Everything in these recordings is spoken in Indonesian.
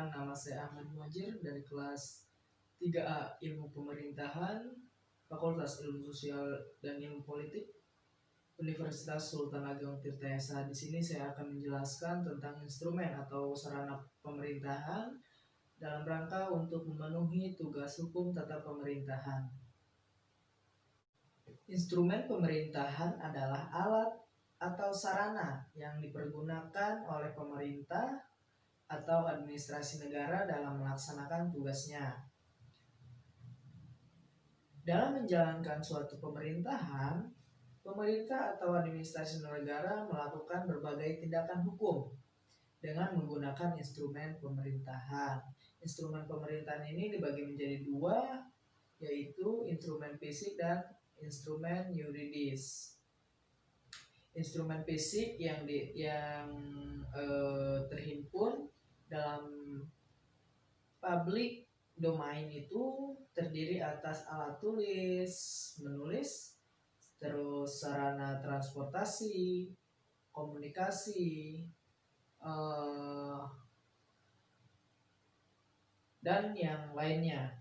Perkenalkan, nama saya Ahmad Muhajir dari kelas 3A Ilmu Pemerintahan, Fakultas Ilmu Sosial dan Ilmu Politik, Universitas Sultan Ageng Tirtayasa. Di sini saya akan menjelaskan tentang instrumen atau sarana pemerintahan dalam rangka untuk memenuhi tugas hukum tata pemerintahan. Instrumen pemerintahan adalah alat atau sarana yang dipergunakan oleh pemerintah atau administrasi negara dalam melaksanakan tugasnya. Dalam menjalankan suatu pemerintahan, pemerintah atau administrasi negara melakukan berbagai tindakan hukum dengan menggunakan instrumen pemerintahan. Instrumen pemerintahan ini dibagi menjadi dua, yaitu instrumen fisik dan instrumen yuridis. Instrumen fisik yang terhimpun dalam public domain itu terdiri atas alat tulis, menulis, terus sarana transportasi, komunikasi, dan yang lainnya.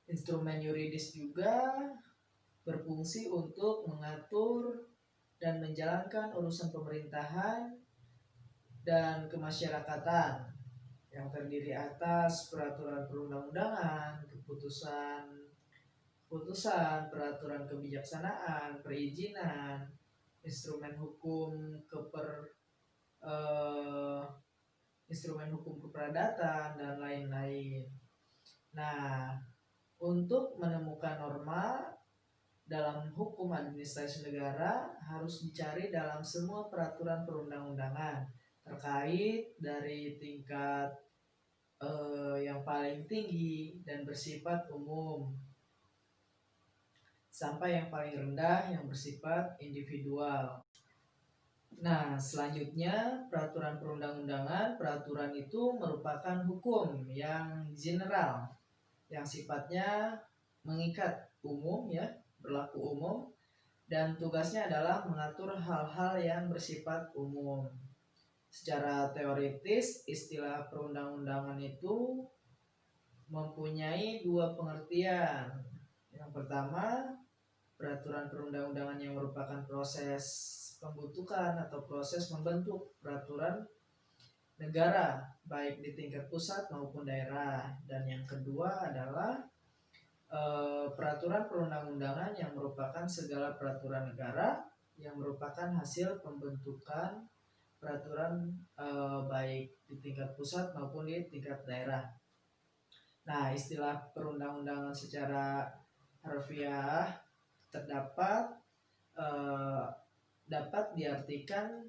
Instrumen yuridis juga berfungsi untuk mengatur dan menjalankan urusan pemerintahan dan kemasyarakatan yang terdiri atas peraturan perundang-undangan, keputusan, peraturan kebijaksanaan, perizinan, instrumen hukum keperadatan dan lain-lain. Nah, untuk menemukan norma dalam hukum administrasi negara harus dicari dalam semua peraturan perundang-undangan terkait dari tingkat yang paling tinggi dan bersifat umum sampai yang paling rendah yang bersifat individual. Nah, selanjutnya peraturan perundang-undangan. Peraturan itu merupakan hukum yang general yang sifatnya mengikat umum, berlaku umum, dan tugasnya adalah mengatur hal-hal yang bersifat umum. Secara teoritis, istilah perundang-undangan itu mempunyai dua pengertian. Yang pertama, peraturan perundang-undangan yang merupakan proses pembentukan atau proses membentuk peraturan negara, baik di tingkat pusat maupun daerah. Dan yang kedua adalah peraturan perundang-undangan yang merupakan segala peraturan negara yang merupakan hasil pembentukan peraturan baik di tingkat pusat maupun di tingkat daerah. Nah, istilah perundang-undangan secara harfiah dapat diartikan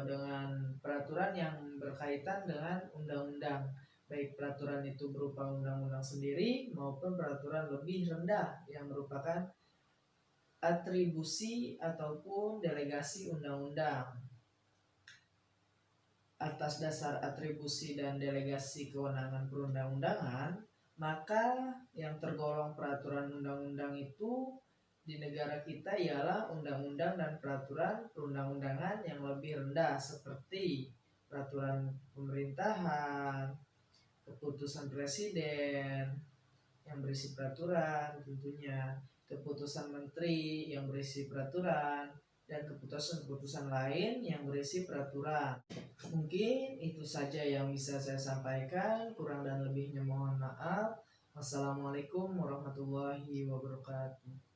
dengan peraturan yang berkaitan dengan undang-undang, baik peraturan itu berupa undang-undang sendiri maupun peraturan lebih rendah yang merupakan atribusi ataupun delegasi undang-undang. Atas dasar atribusi dan delegasi kewenangan perundang-undangan, maka yang tergolong peraturan undang-undang itu di negara kita ialah undang-undang dan peraturan perundang-undangan yang lebih rendah seperti peraturan pemerintahan, keputusan presiden yang berisi peraturan tentunya, keputusan menteri yang berisi peraturan, dan keputusan-keputusan lain yang berisi peraturan. Mungkin itu saja yang bisa saya sampaikan, kurang dan lebihnya mohon maaf. Wassalamualaikum warahmatullahi wabarakatuh.